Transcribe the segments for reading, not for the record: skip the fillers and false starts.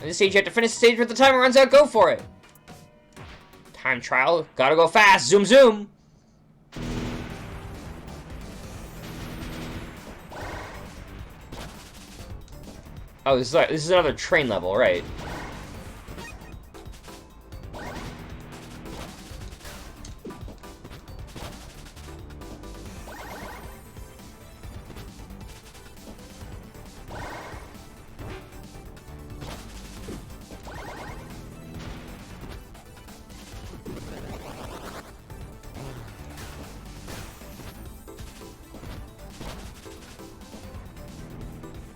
On this stage, you have to finish the stage where the timer runs out. Go for it. Time trial. Gotta go fast. Zoom, zoom. Oh, this is another train level, right?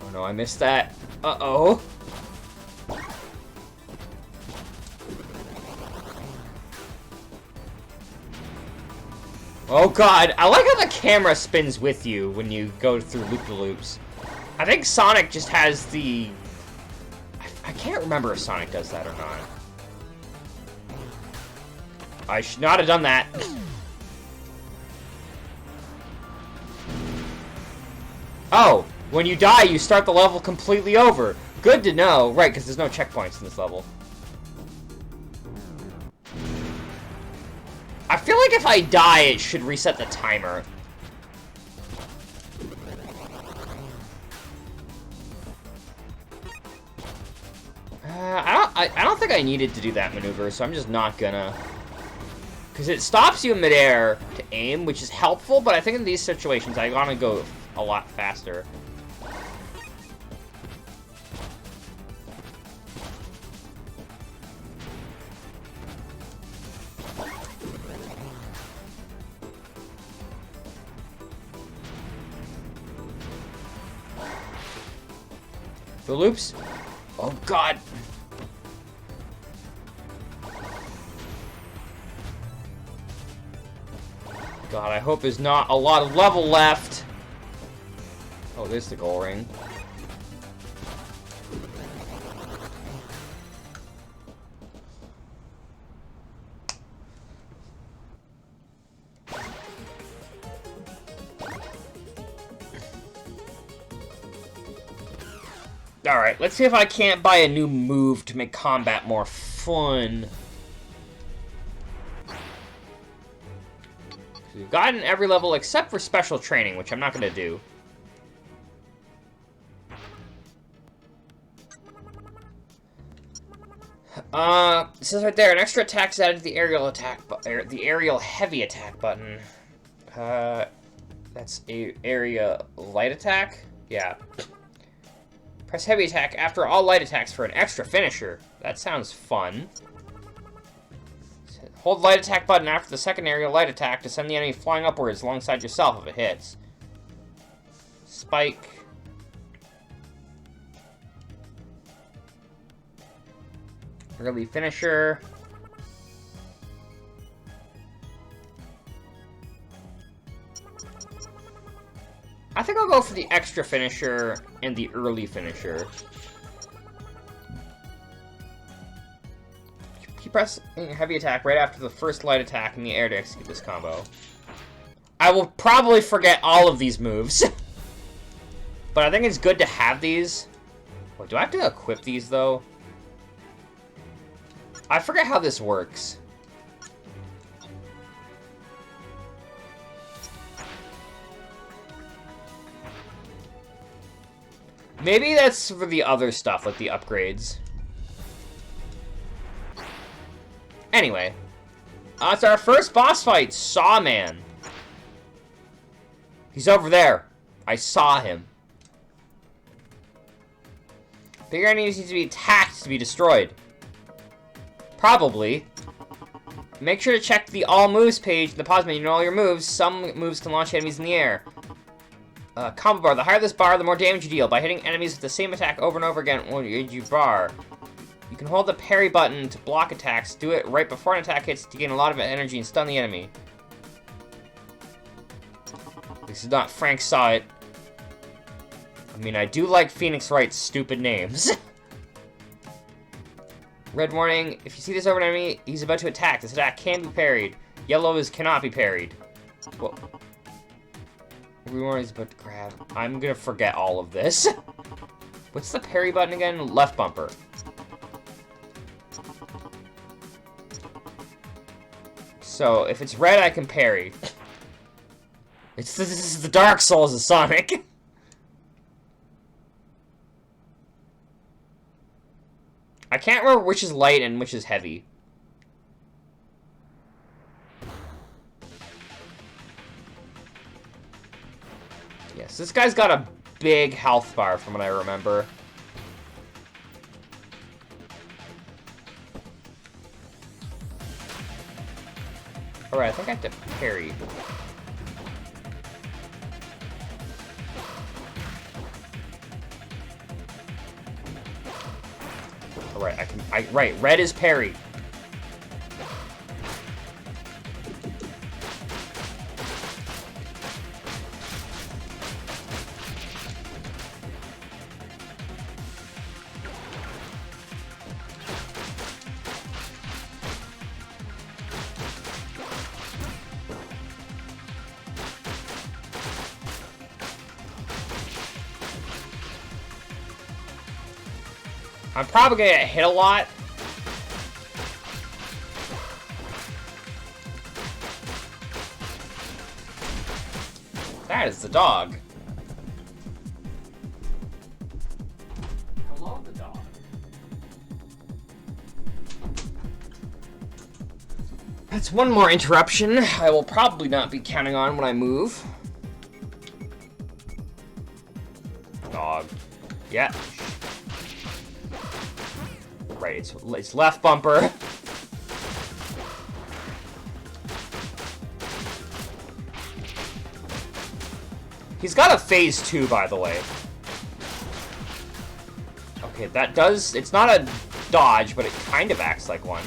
Oh no, I missed that. Uh-oh. Oh god, I like how the camera spins with you when you go through loop-de-loops. I think Sonic just has the... I can't remember if Sonic does that or not. I should not have done that. Oh, when you die, you start the level completely over. Good to know. Right, because there's no checkpoints in this level. I feel like if I die, it should reset the timer. I don't think I needed to do that maneuver, so I'm just not gonna. Because it stops you in midair to aim, which is helpful, but I think in these situations, I want to go a lot faster. The loops? Oh god! God, I hope there's not a lot of level left. Oh, there's the goal ring. Alright, let's see if I can't buy a new move to make combat more fun. We've gotten every level except for special training, which I'm not going to do. It says right there, an extra attack is added to the aerial attack, the aerial heavy attack button. That's a area light attack? Yeah. Press heavy attack after all light attacks for an extra finisher. That sounds fun. Hold light attack button after the second aerial light attack to send the enemy flying upwards alongside yourself if it hits. Spike. Early finisher. I think I'll go for the extra finisher and the early finisher. Keep pressing heavy attack right after the first light attack in the air to execute this combo. I will probably forget all of these moves. But I think it's good to have these. Wait, do I have to equip these, though? I forget how this works. Maybe that's for the other stuff, like the upgrades. Anyway. It's our first boss fight, Sawman. He's over there. I saw him. Bigger enemies need to be attacked to be destroyed. Probably. Make sure to check the all moves page in the pause menu to know all your moves. Some moves can launch enemies in the air. Combo bar. The higher this bar, the more damage you deal. By hitting enemies with the same attack over and over again when you bar. You can hold the parry button to block attacks. Do it right before an attack hits to gain a lot of energy and stun the enemy. This is not Frank saw it. I mean, I do like Phoenix Wright's stupid names. Red warning. If you see this over an enemy, he's about to attack. This attack can be parried. Yellow is cannot be parried. Whoa. Green warning is about to grab. I'm gonna forget all of this. What's the parry button again? Left bumper. So, if it's red, I can parry. This is the Dark Souls of Sonic. I can't remember which is light and which is heavy. Yes, this guy's got a big health bar from what I remember. Alright, I think I have to parry. Alright, right, red is parry. I'm probably gonna get hit a lot. That is the dog. Hello, the dog. That's one more interruption I will probably not be counting on when I move. Dog. Yeah. Right, it's left bumper. He's got a phase 2, by the way. Okay, that does... It's not a dodge, but it kind of acts like one.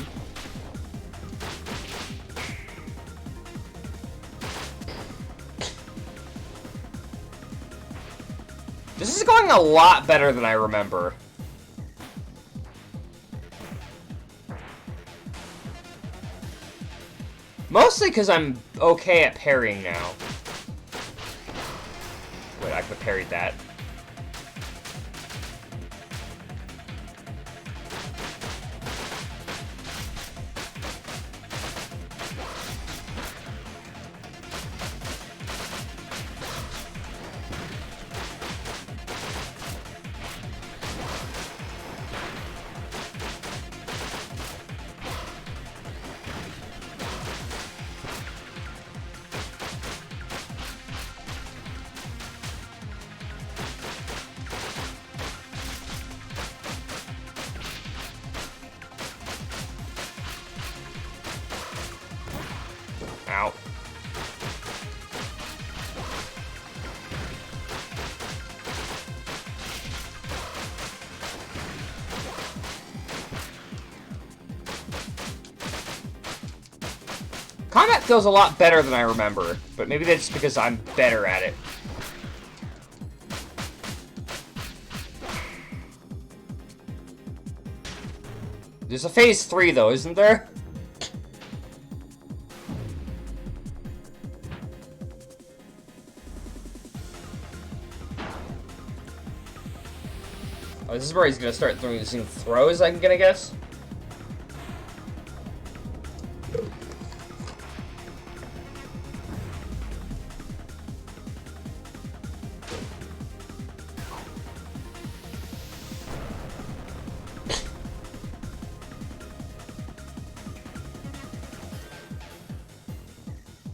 This is going a lot better than I remember. Mostly because I'm okay at parrying now. Wait, I could have parried that. Ow. Combat feels a lot better than I remember, but maybe that's because I'm better at it. There's a phase 3 though, isn't there? Oh, this is where he's gonna start using throws, I'm gonna guess?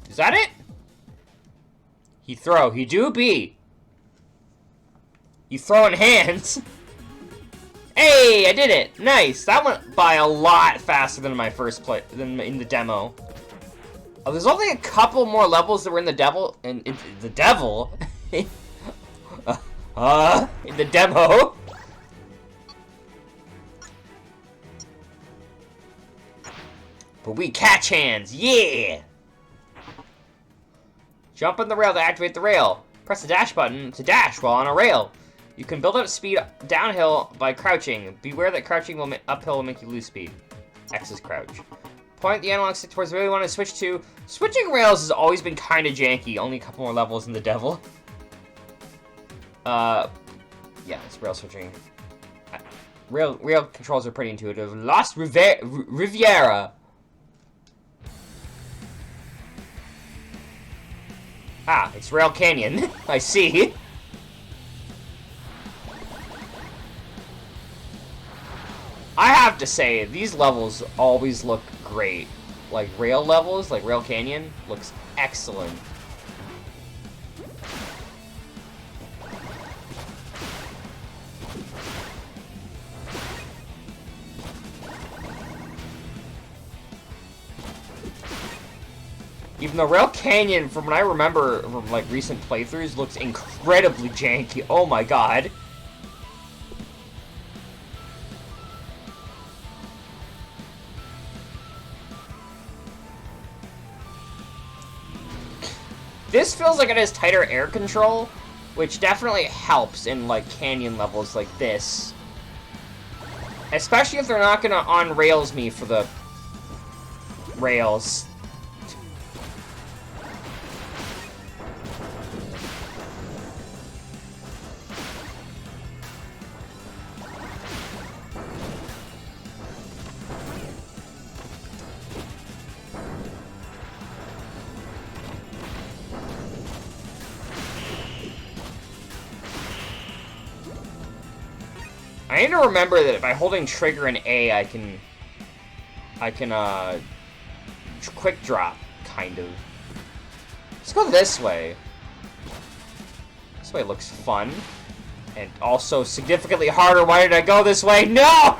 Is that it? He do be. You throwing hands. Hey, I did it! Nice! That went by a lot faster than my first play, than in the demo. Oh, there's only a couple more levels that were in the devil, in the devil? in the demo? But we catch hands, yeah! Jump on the rail to activate the rail. Press the dash button to dash while on a rail. You can build up speed downhill by crouching. Beware that crouching uphill will make you lose speed. X is crouch. Point the analog stick towards where you want to switch to. Switching rails has always been kind of janky. Only a couple more levels in the devil. Yeah, it's rail switching. Rail controls are pretty intuitive. Lost Riviera. Ah, it's Rail Canyon. I see. I have to say, these levels always look great. Like, rail levels, like Rail Canyon, looks excellent. Even though Rail Canyon, from what I remember from, like, recent playthroughs, looks incredibly janky. Oh my god. This feels like it has tighter air control, which definitely helps in, like, canyon levels like this. Especially if they're not gonna on-rails me for the rails. I need to remember that by holding trigger and A, I can quick drop, kind of. Let's go this way. This way looks fun. And also significantly harder. Why did I go this way? No!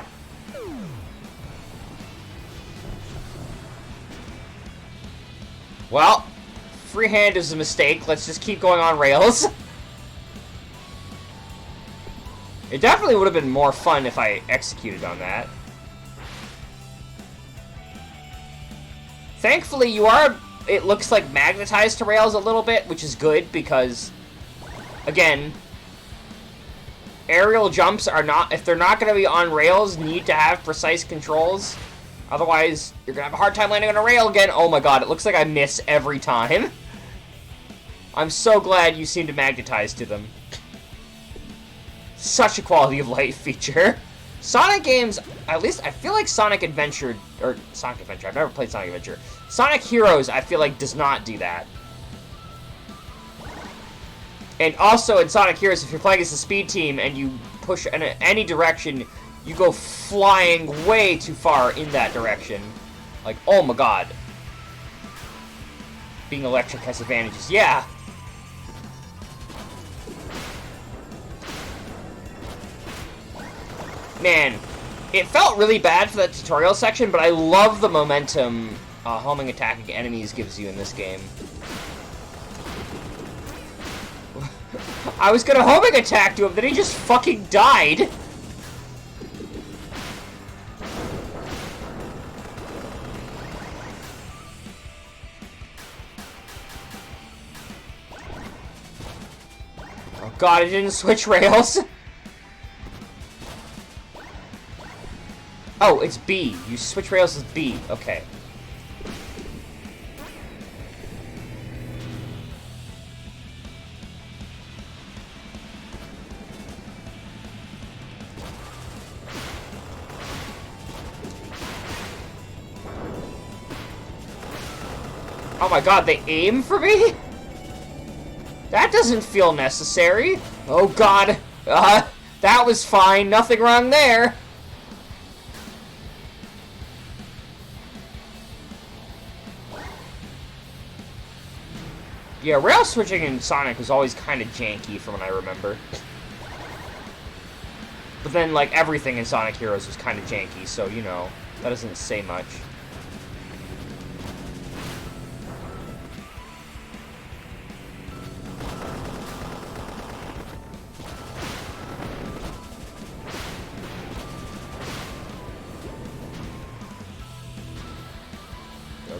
Well, freehand is a mistake. Let's just keep going on rails. It definitely would have been more fun if I executed on that. Thankfully, it looks like magnetized to rails a little bit, which is good because, again, aerial jumps are not, if they're not going to be on rails, need to have precise controls. Otherwise, you're going to have a hard time landing on a rail again. Oh my god, it looks like I miss every time. I'm so glad you seem to magnetize to them. Such a quality of life feature. Sonic games, at least I feel like Sonic Adventure, I've never played Sonic Adventure. Sonic Heroes, I feel like, does not do that. And also in Sonic Heroes, if you're playing as a speed team and you push in any direction, you go flying way too far in that direction. Like, oh my god. Being electric has advantages. Yeah. Man, it felt really bad for that tutorial section, but I love the momentum homing attacking enemies gives you in this game. I was gonna homing attack to him, then he just fucking died. Oh god, I didn't switch rails. Oh, it's B. You switch rails as B. Okay. Oh my god, they aim for me? That doesn't feel necessary. Oh god. That was fine. Nothing wrong there. Yeah, rail switching in Sonic was always kind of janky from what I remember. But then, like, everything in Sonic Heroes was kind of janky, so, you know, that doesn't say much.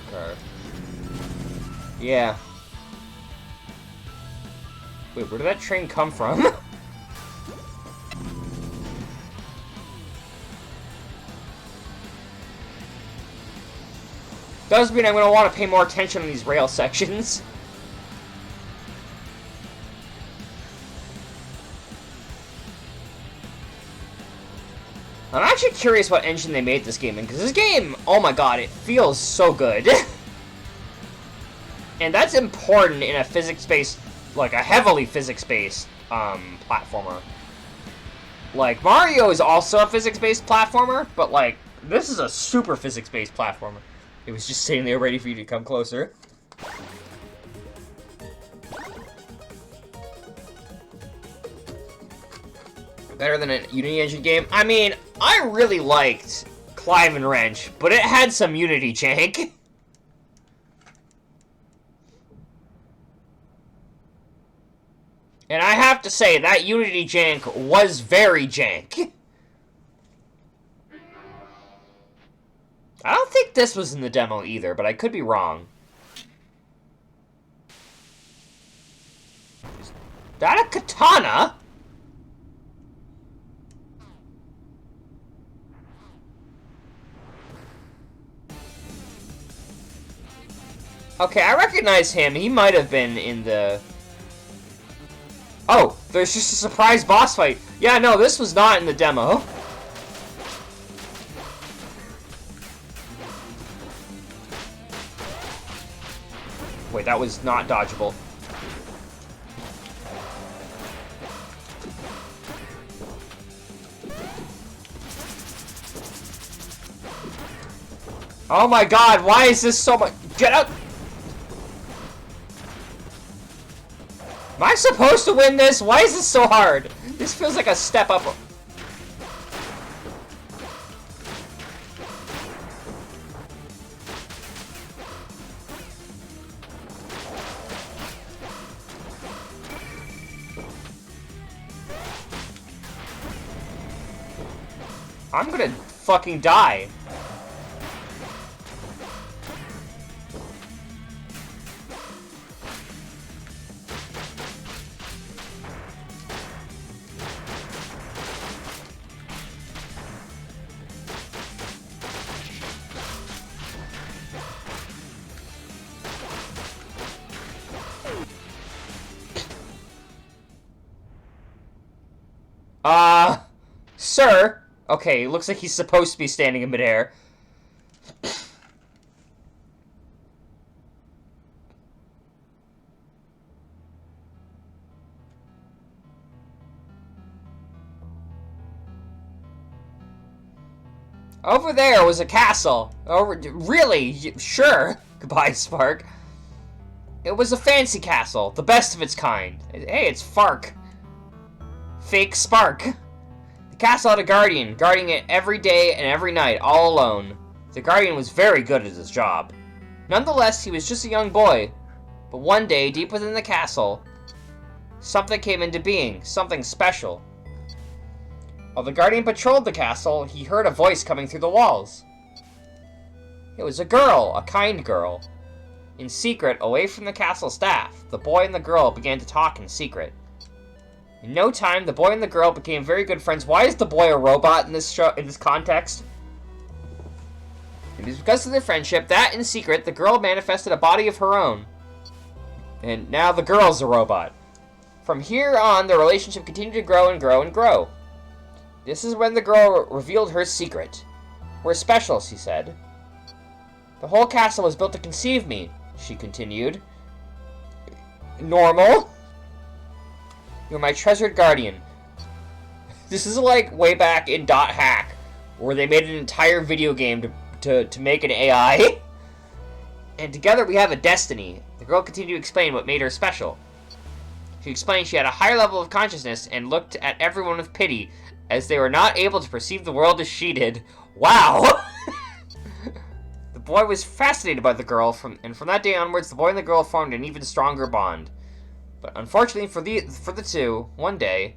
Okay. Yeah. Wait, where did that train come from? Does mean I'm going to want to pay more attention on these rail sections. I'm actually curious what engine they made this game in, because this game, oh my god, it feels so good. And that's important in a physics-based, like a heavily physics-based platformer. Like, Mario is also a physics-based platformer, but like, this is a super physics-based platformer. It was just sitting there ready for you to come closer. Better than a Unity Engine game? I mean, I really liked Clive and Wrench, but it had some Unity jank. And I have to say, that Unity jank was very jank. I don't think this was in the demo either, but I could be wrong. Is that a katana? Okay, I recognize him. He might have been in the... Oh, there's just a surprise boss fight. Yeah, no, this was not in the demo. Wait, that was not dodgeable. Oh my god, why is this so much... Get out! Am I supposed to win this? Why is this so hard? This feels like a step up. I'm gonna fucking die. Sir. Okay, looks like he's supposed to be standing in midair. Over there was a castle. Over, really? Sure. Goodbye, Spark. It was a fancy castle, the best of its kind. Hey, it's Fark. Fake Spark. The castle had a guardian, guarding it every day and every night, all alone. The guardian was very good at his job. Nonetheless, he was just a young boy. But one day, deep within the castle, something came into being, something special. While the guardian patrolled the castle, he heard a voice coming through the walls. It was a girl, a kind girl. In secret, away from the castle staff, the boy and the girl began to talk in secret. In no time, the boy and the girl became very good friends. Why is the boy a robot in this show, in this context? It is because of their friendship that, in secret, the girl manifested a body of her own. And now the girl's a robot. From here on, their relationship continued to grow and grow and grow. This is when the girl revealed her secret. We're special, she said. The whole castle was built to conceive me, she continued. Normal? You're my treasured guardian. This is like way back in .hack, where they made an entire video game to make an AI. And together we have a destiny. The girl continued to explain what made her special. She explained she had a higher level of consciousness and looked at everyone with pity, as they were not able to perceive the world as she did. Wow! The boy was fascinated by the girl, and from that day onwards, the boy and the girl formed an even stronger bond. But unfortunately for the two, one day,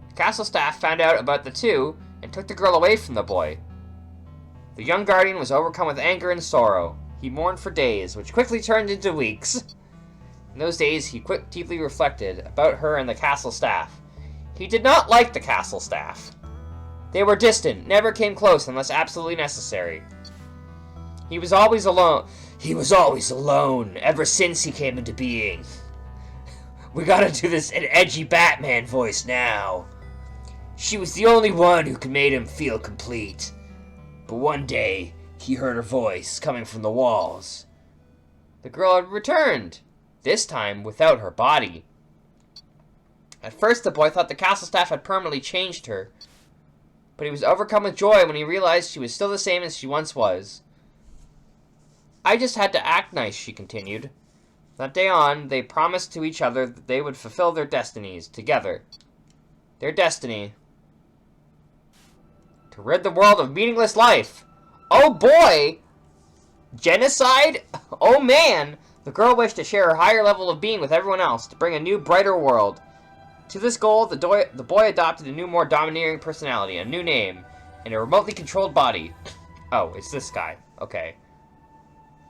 the castle staff found out about the two and took the girl away from the boy. The young guardian was overcome with anger and sorrow. He mourned for days, which quickly turned into weeks. In those days, he deeply reflected about her and the castle staff. He did not like the castle staff. They were distant, never came close unless absolutely necessary. He was always alone. He was always alone, ever since he came into being. We gotta do this in edgy Batman voice now. She was the only one who could make him feel complete. But one day, he heard her voice coming from the walls. The girl had returned, this time without her body. At first, the boy thought the castle staff had permanently changed her, but he was overcome with joy when he realized she was still the same as she once was. I just had to act nice, she continued. That day on, they promised to each other that they would fulfill their destinies together. Their destiny. To rid the world of meaningless life. Oh boy! Genocide? Oh man! The girl wished to share her higher level of being with everyone else, to bring a new, brighter world. To this goal, the boy adopted a new, more domineering personality, a new name, and a remotely controlled body. Oh, it's this guy. Okay.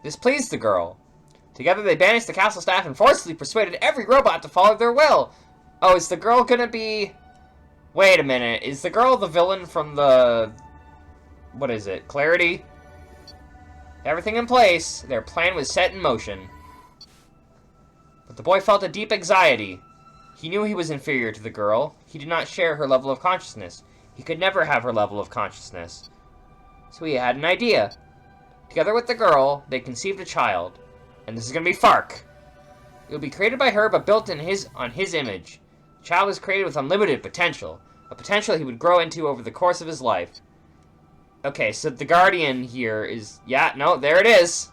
This pleased the girl. Together they banished the castle staff and forcibly persuaded every robot to follow their will. Oh, is the girl gonna be... Wait a minute. Is the girl the villain from the... What is it? Clarity? Everything in place, their plan was set in motion. But the boy felt a deep anxiety. He knew he was inferior to the girl. He did not share her level of consciousness. He could never have her level of consciousness. So he had an idea. Together with the girl, they conceived a child. And this is going to be Fark. It will be created by her, but built on his image. The child was created with unlimited potential. A potential he would grow into over the course of his life. Okay, so the Guardian here is... Yeah, no, there it is.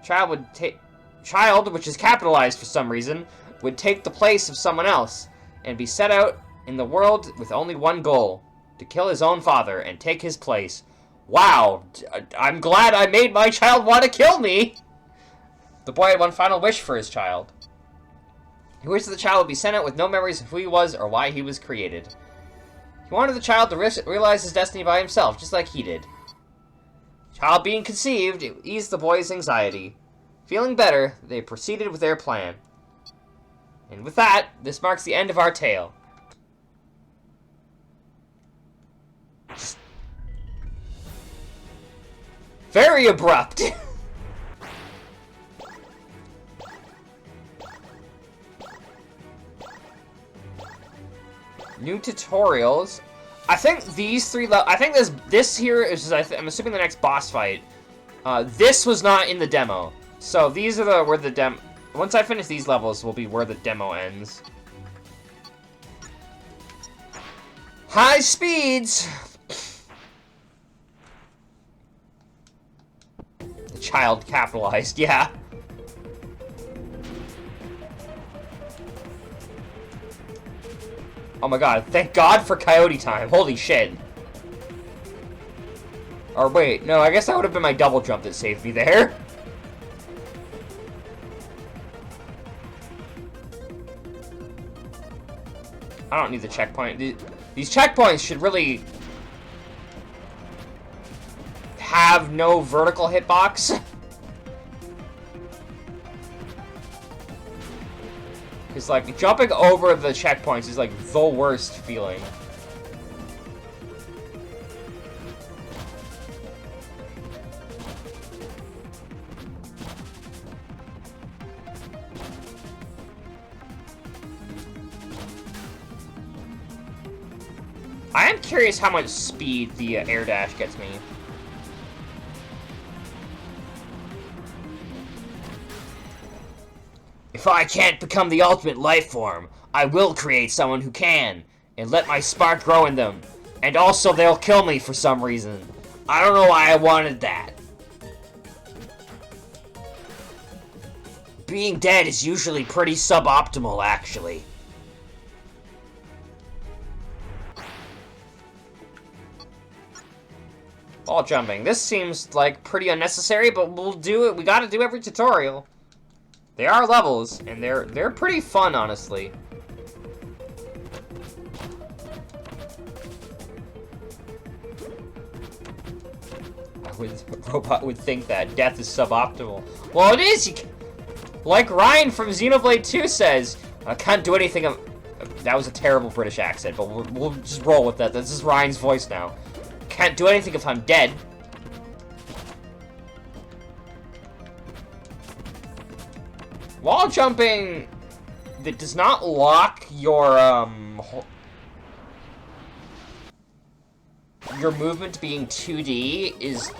Child, which is capitalized for some reason, would take the place of someone else, and be set out in the world with only one goal. To kill his own father, and take his place. Wow, I'm glad I made my child want to kill me! The boy had one final wish for his child. He wished that the child would be sent out with no memories of who he was or why he was created. He wanted the child to realize his destiny by himself, just like he did. Child being conceived, it eased the boy's anxiety. Feeling better, they proceeded with their plan. And with that, this marks the end of our tale. Very abrupt! New tutorials. I think these three I think this here is I'm assuming the next boss fight. This was not in the demo. So these are where the demo... Once I finish these levels will be where the demo ends. High speeds! The child capitalized, yeah. Oh my god, thank god for coyote time. Holy shit. Or wait, no, I guess that would have been my double jump that saved me there. I don't need the checkpoint. These checkpoints should really have no vertical hitbox. Because, like, jumping over the checkpoints is, like, the worst feeling. I am curious how much speed the air dash gets me. If I can't become the ultimate life form, I will create someone who can, and let my spark grow in them. And also they'll kill me for some reason. I don't know why I wanted that. Being dead is usually pretty suboptimal, actually. Ball jumping. This seems like pretty unnecessary, but we'll do it. We gotta do every tutorial. They are levels, and they're pretty fun, honestly. Robot would think that death is suboptimal. Well, it is! Like Ryan from Xenoblade 2 says, I can't do anything. That was a terrible British accent, but we'll just roll with that. This is Ryan's voice now. Can't do anything if I'm dead. Wall jumping that does not lock your movement being 2D is,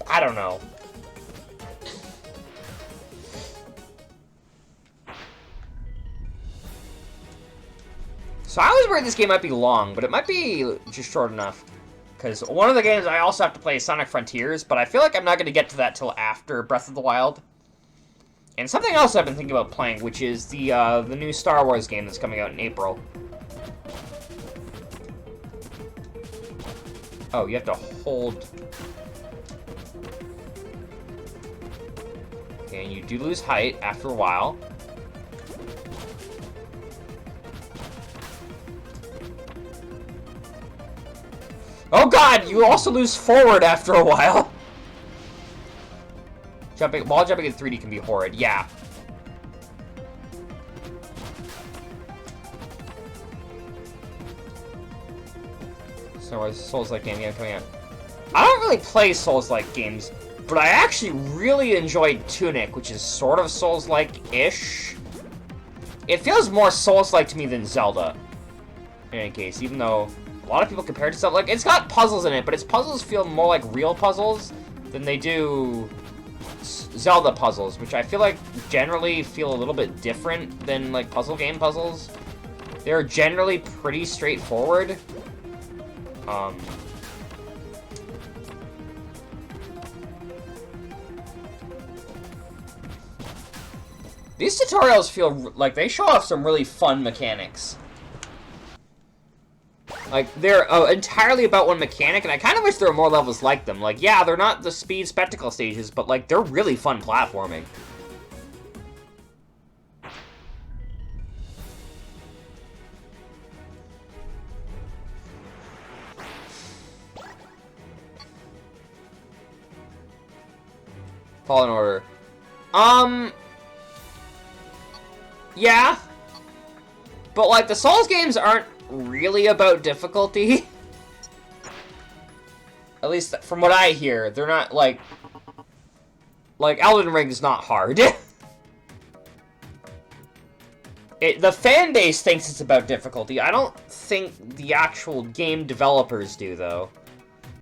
I don't know. So I was worried this game might be long, but it might be just short enough. Because one of the games I also have to play is Sonic Frontiers, but I feel like I'm not going to get to that till after Breath of the Wild. And something else I've been thinking about playing, which is the new Star Wars game that's coming out in April. Oh, you have to hold... Okay, and you do lose height after a while. Oh god, you also lose forward after a while. Wall jumping in 3D can be horrid, yeah. So Souls-like game coming out. I don't really play Souls-like games, but I actually really enjoyed Tunic, which is sort of Souls-like-ish. It feels more Souls-like to me than Zelda. In any case, even though a lot of people compare it to Zelda. Like, it's got puzzles in it, but its puzzles feel more like real puzzles than they do Zelda puzzles, which I feel like generally feel a little bit different than, like, puzzle game puzzles. They're generally pretty straightforward. These tutorials feel like they show off some really fun mechanics. Like, they're entirely about one mechanic, and I kind of wish there were more levels like them. Like, yeah, they're not the speed spectacle stages, but, like, they're really fun platforming. Fallen Order. Yeah. But, like, the Souls games aren't really about difficulty. At least from what I hear, they're not, like Elden Ring's not hard. The fan base thinks it's about difficulty. I don't think the actual game developers do, though.